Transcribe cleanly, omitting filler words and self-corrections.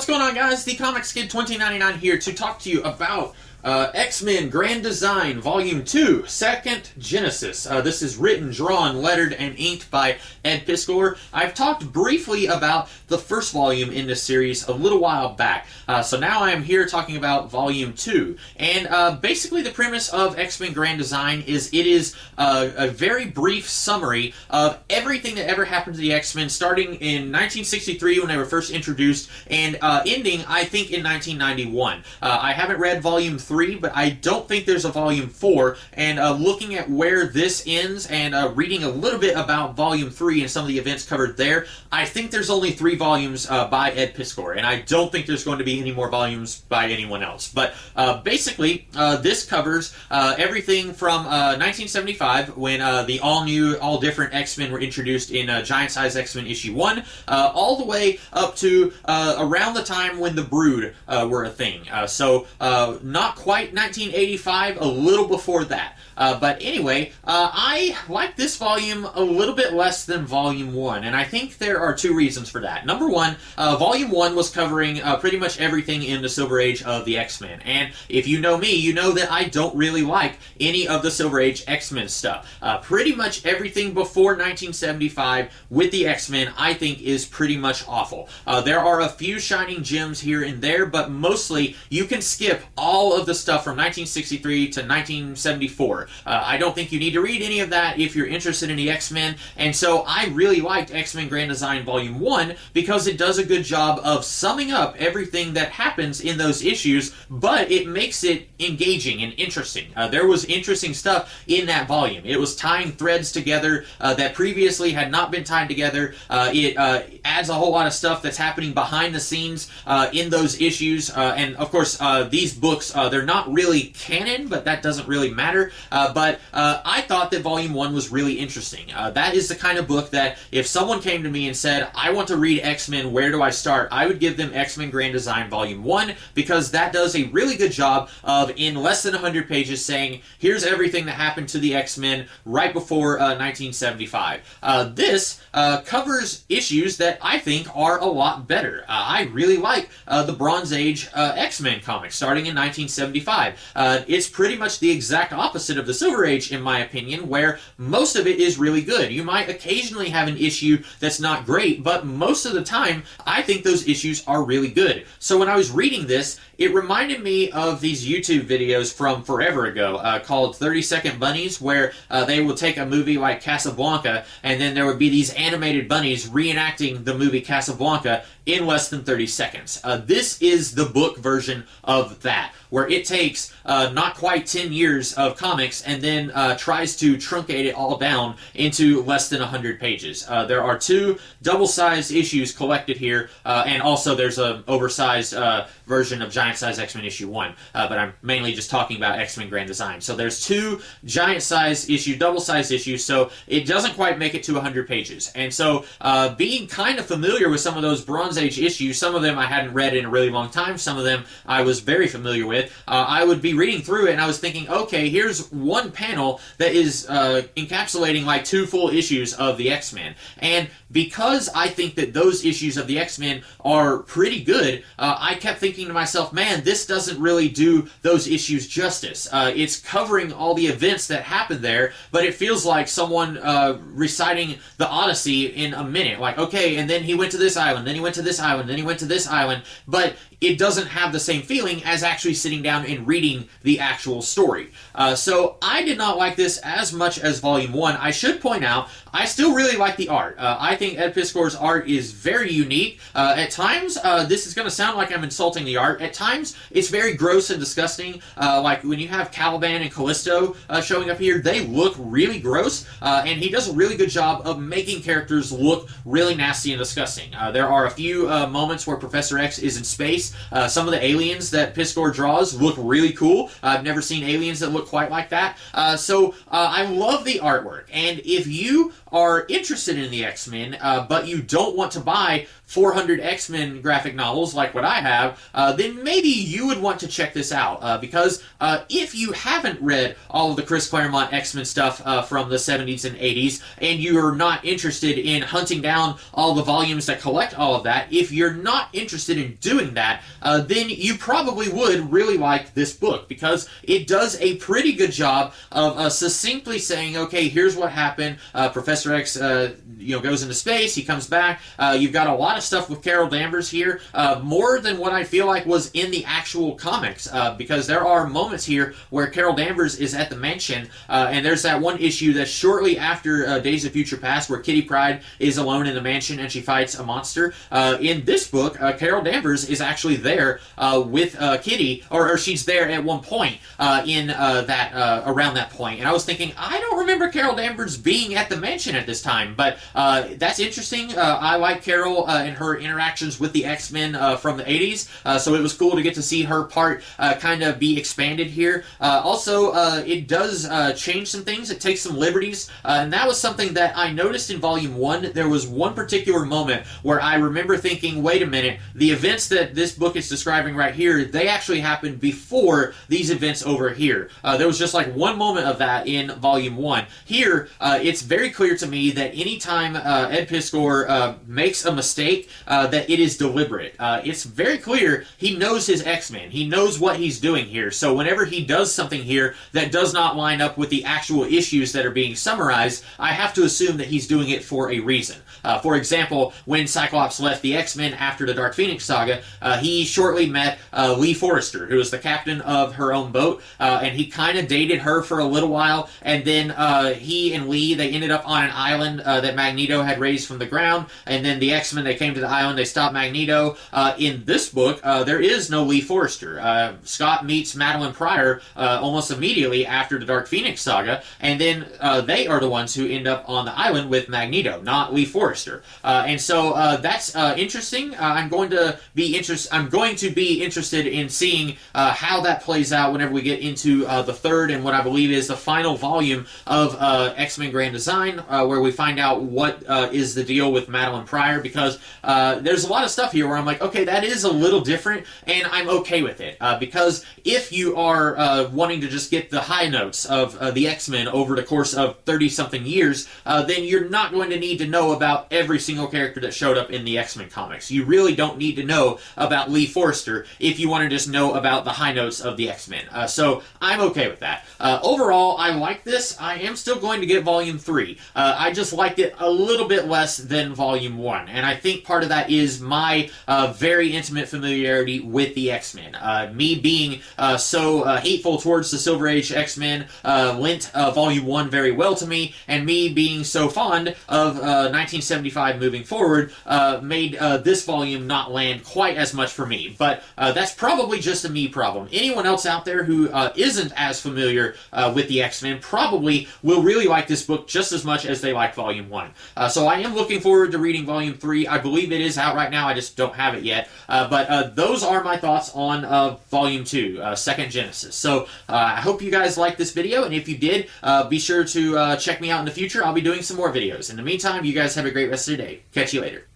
What's going on, guys? The Comics Kid 2099 here to talk to you about X-Men Grand Design Volume 2, Second Genesis. This is written, drawn, lettered, and inked by Ed Piskor. I've talked briefly about the first volume in this series a little while back, so now I am here talking about Volume 2. And basically the premise of X-Men Grand Design is it is a very brief summary of everything that ever happened to the X-Men, starting in 1963 when they were first introduced, and ending, I think, in 1991. I haven't read Volume 3, but I don't think there's a Volume 4, and looking at where this ends and reading a little bit about Volume 3 and some of the events covered there, I think there's only 3 volumes by Ed Piskor, and I don't think there's going to be any more volumes by anyone else. But basically, this covers everything from 1975, when the all-new, all-different X-Men were introduced in Giant Size X-Men issue 1, all the way up to around the time when the Brood were a thing. So not quite 1985, a little before that. But anyway, I like this volume a little bit less than Volume 1, and I think there are 2 reasons for that. Number one, Volume 1 was covering pretty much everything in the Silver Age of the X-Men, and if you know me, you know that I don't really like any of the Silver Age X-Men stuff. Pretty much everything before 1975 with the X-Men, I think, is pretty much awful. There are a few shining gems here and there, but mostly you can skip all of the stuff from 1963 to 1974. I don't think you need to read any of that if you're interested in the X-Men, and so I really liked X-Men Grand Design Volume 1 because it does a good job of summing up everything that happens in those issues, but it makes it engaging and interesting. There was interesting stuff in that volume. It was tying threads together that previously had not been tied together. It adds a whole lot of stuff that's happening behind the scenes in those issues, and of course these books, they're not really canon, but that doesn't really matter. But I thought that Volume 1 was really interesting. That is the kind of book that if someone came to me and said, I want to read X-Men, where do I start? I would give them X-Men Grand Design Volume 1, because that does a really good job of, in less than 100 pages, saying, here's everything that happened to the X-Men right before 1975. This covers issues that I think are a lot better. I really like the Bronze Age X-Men comics, starting in 1975. It's pretty much the exact opposite of the Silver Age, in my opinion, where most of it is really good. You might occasionally have an issue that's not great, but most of the time, I think those issues are really good. So when I was reading this, it reminded me of these YouTube videos from forever ago called 30-Second Bunnies, where they will take a movie like Casablanca, and then there would be these animated bunnies reenacting the movie Casablanca in less than 30 seconds. This is the book version of that, where it takes not quite 10 years of comics and then tries to truncate it all down into less than 100 pages. There are 2 double-sized issues collected here, and also there's an oversized version of Giant Size X-Men issue 1, but I'm mainly just talking about X-Men Grand Design. So there's 2 giant-sized issue, double-sized issues, so it doesn't quite make it to 100 pages. And so being kind of familiar with some of those Bronze Age issues, some of them I hadn't read in a really long time, some of them I was very familiar with, I would be reading through it and I was thinking, okay, here's one panel that is encapsulating like 2 full issues of the X-Men. And because I think that those issues of the X-Men are pretty good, I kept thinking to myself, man, this doesn't really do those issues justice. It's covering all the events that happened there, but it feels like someone reciting the Odyssey in a minute. Like, okay, and then he went to this island, then he went to this island, then he went to this island, but it doesn't have the same feeling as actually sitting down and reading the actual story. So I did not like this as much as Volume 1. I should point out, I still really like the art. I think Ed Piskor's art is very unique. At times, this is going to sound like I'm insulting the art. At times, it's very gross and disgusting. Like when you have Caliban and Callisto showing up here, they look really gross, and he does a really good job of making characters look really nasty and disgusting. There are a few moments where Professor X is in space. Some of the aliens that Piskor draws look really cool. I've never seen aliens that look quite like that. So I love the artwork, and if you are interested in the X-Men, but you don't want to buy 400 X-Men graphic novels like what I have, then maybe you would want to check this out, because if you haven't read all of the Chris Claremont X-Men stuff from the 70s and 80s, and you're not interested in hunting down all the volumes that collect all of that, that. If you're not interested in doing that, then you probably would really like this book, because it does a pretty good job of succinctly saying, okay, here's what happened. Professor X goes into space, he comes back. You've got a lot of stuff with Carol Danvers here, more than what I feel like was in the actual comics, because there are moments here where Carol Danvers is at the mansion, and there's that one issue that's shortly after Days of Future Past where Kitty Pryde is alone in the mansion and she fights a monster. In this book, Carol Danvers is actually there with Kitty, or she's there at one point in around that point. And I was thinking, I don't remember Carol Danvers being at the mansion at this time, but that's interesting. I like Carol and her interactions with the X-Men from the 80s, so it was cool to get to see her part kind of be expanded here. Also, it does change some things. It takes some liberties, and that was something that I noticed in Volume 1. There was one particular moment where I remember thinking, wait a minute, the events that this book is describing right here, they actually happened before these events over here. There was just like one moment of that in Volume 1. Here, it's very clear to me that anytime Ed Piskor makes a mistake, that it is deliberate. It's very clear he knows his X-Men. He knows what he's doing here. So whenever he does something here that does not line up with the actual issues that are being summarized, I have to assume that he's doing it for a reason. For example, when Cyclops left the X-Men after the Dark Phoenix saga, he shortly met Lee Forrester, who was the captain of her own boat, and he kind of dated her for a little while, and then he and Lee, they ended up on an island that Magneto had raised from the ground, and then the X-Men, they came to the island, they stopped Magneto. In this book, there is no Lee Forrester. Scott meets Madeline Pryor almost immediately after the Dark Phoenix saga, and then they are the ones who end up on the island with Magneto, not Lee Forrester. And so that's interesting. I'm going to be interested in seeing how that plays out whenever we get into the third and what I believe is the final volume of X-Men Grand Design, where we find out what is the deal with Madeline Pryor, because there's a lot of stuff here where I'm like, okay, that is a little different, and I'm okay with it, because if you are wanting to just get the high notes of the X-Men over the course of 30-something years, then you're not going to need to know about every single character that showed up in the X-Men comics. You really don't need to know about Lee Forrester if you want to just know about the high notes of the X-Men. So I'm okay with that. Overall, I like this. I am still going to get Volume 3. I just liked it a little bit less than Volume 1, and I think part of that is my very intimate familiarity with the X-Men. Me being so hateful towards the Silver Age X-Men lent Volume 1 very well to me, and me being so fond of 1975 moving forward made this volume not land quite as much for me. But that's probably just a me problem. Anyone else out there who isn't as familiar with the X-Men probably will really like this book just as much as they like Volume 1. So I am looking forward to reading Volume 3. I believe it is out right now, I just don't have it yet. But those are my thoughts on Volume 2, Second Genesis. So I hope you guys liked this video, and if you did, be sure to check me out in the future. I'll be doing some more videos. In the meantime, you guys have a great rest of your day. Catch you later.